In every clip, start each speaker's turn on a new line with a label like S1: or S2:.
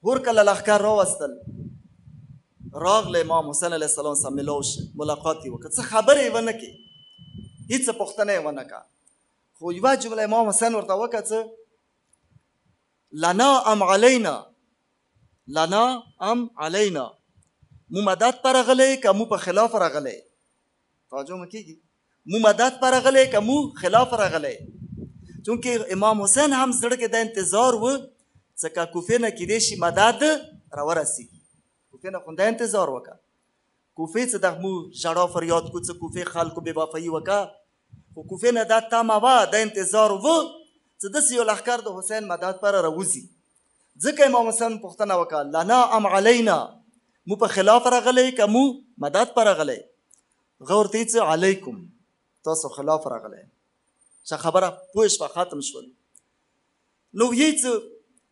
S1: هور کله لښکر راوستل، راغله امام حسین علیه السلام سره ملاو شه، ملاقات یې وکړه، څه خبرې یې ونه کړې، هېڅ پوښتنه یې ونه کړه، خو یوه جمله امام حسین ورته وکړه، څه لنا ام علینا، لنا ام علینا، مو مدد پر راغلی که مو په خلاف راغلی؟ توجه مو کېږي؟ مو مدد پر راغلی که مو خلاف راغلی؟ چونکې امام حسین هم زړه کې د انتظار و څه که کوفې نه کېدای شي مدد راورسېږي، کوفې نه خو دا انتظار وکړه، کوفې څه د مو ژړا فریاد کو، څه کوفې خلکو بې وفایي وکړه، خو کوفې نه دا تمه وه، دا انتظار و څه داسې یو لښکر د حسین مدد پر راوځي. ځکه امام حسین پوښتنه وکړه لنا ام علینا، مو په خلاف راغلی که مو مدد پر راغلی؟ هغه ورته یې څه علیکم، تاسو خلاف راغلی. ښه خبره پوه شوه، ختم شول. نو یې څه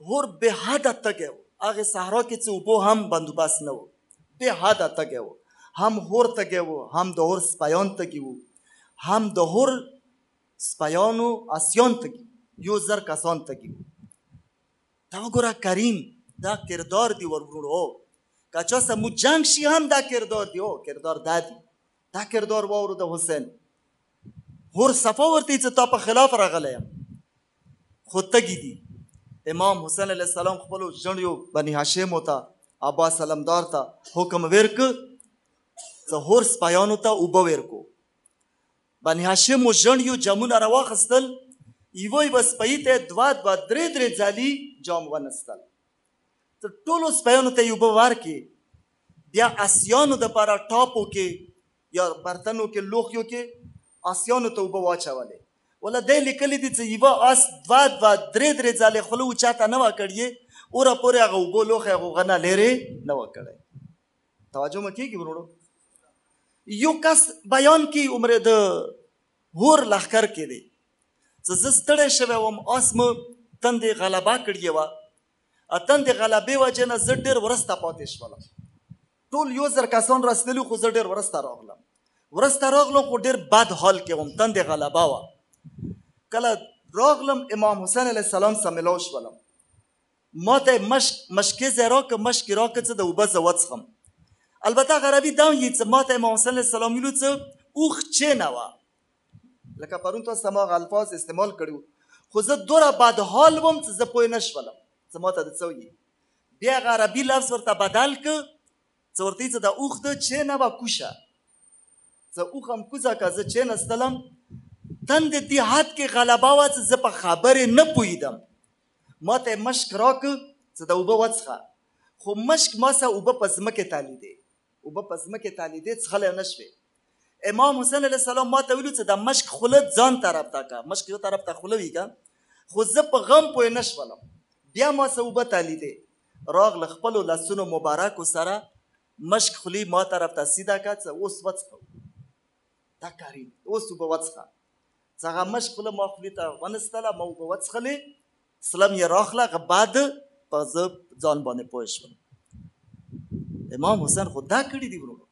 S1: هور بې حده تږی و، هغې صحرا کې څه اوبو هم بندوبست نه و، بې حده تږی و، هم هور تږی و، هم د هور سپیان تږي وو، هم د هور سپیانو اسیان تږي، 1000 کسان تږي وو. دا وګوره کریم، دا کردار دی ورونو، که چا سره مو جنګ شي هم دا کردار دی، کردار دا دی، دا کردار واورو د حسین. هور صفا ورته چې تا په خلاف راغلی یم، خو تږي دي. امام حسین علیه السلام خپلو ژڼیو بني هاشمو ته، عباس علمدار ته حکم ورکړ څه هور سپیانو ته اوبه ورکړو. بني هاشمو ژڼیو جامونه راواخیستل، یوه سپۍ ته 2-3 ځلې جام ونستل، تر ټولو سپیانو ته یې اوبه ورکړې، بیا اسیانو دپاره ټاپو کې یا برتنو کې لوښیو کې اسیانو ته اوبه واچولې. وله دی لیکلی دي چې یوه اس 2-3 ځلې خوله اوچاته نه وه کړې، اوره پورې هغه اوبو لوښی هغه نه لرې نه وه کړی. توجه مو کېږي ورونو؟ یو کس بیان کې عمر د هور لښکر کې دی چې زه ستړی شوی وم، آس مې تندې غلبه کړې وه، تندې غلبې وجې نه زه ډېر وروسته پاتې شولم. ټول 1000 کسان رسېدلي، خو زه ډېر وروسته راغلم، خو ډېر بد حال کې وم، تندې غلبه وه. کله راغلم امام حسین علیه السلام سره ملاو شولم، ما ته یې مشکې ځای راکړه، مشکې راکړه چې د اوبه زه وڅښم. البته غربي دا وایي چې ما ته امام حسین علیه السلام ویلو چې اوښ چینه وه، لکه پرون تاسو ته ما هغه الفاظ استعمال کړي، خو زه دومره بد حال وم چې زه پوه نه شولم چې ما ته د څه وایي. بیا هغه عربي لفظ ورته بدل که چې ورته یې چې دا اوښ د چینه وه کوشه، زه اوښ هم کوزه که زه چینستلم، تندې دې حد کې غلبه وه چې زه په خبرې نه پوهېدم. ما ته یې مشک راکړ چې د اوبه وڅښه، خو مشک ما سره اوبه په ځمکې تالیدې، اوبه په ځمکې تالیدې، څښلی نه شوې. امام حسین علیه السلام ما ته ویلو چې د مشک خوله ځان طرف ته که، مشک یو طرف ته خوله وي که، خو زه په غم پوه نه شولم. بیا ما سره اوبه تالیدې، راغله خپلو لاسونو مبارکو سره مشک خولې ما طرف ته سیده کړه چې اوس وڅښه، دا کاري اوس اوبه وڅښه. چې هغه مشک خوله ما خولې ته ونستله، ما اوبه وڅښلې، سلم یې راخله، هغه بعد په زه ځان باندې پوه شوم. امام حسین خو دا کړي دي ورونو.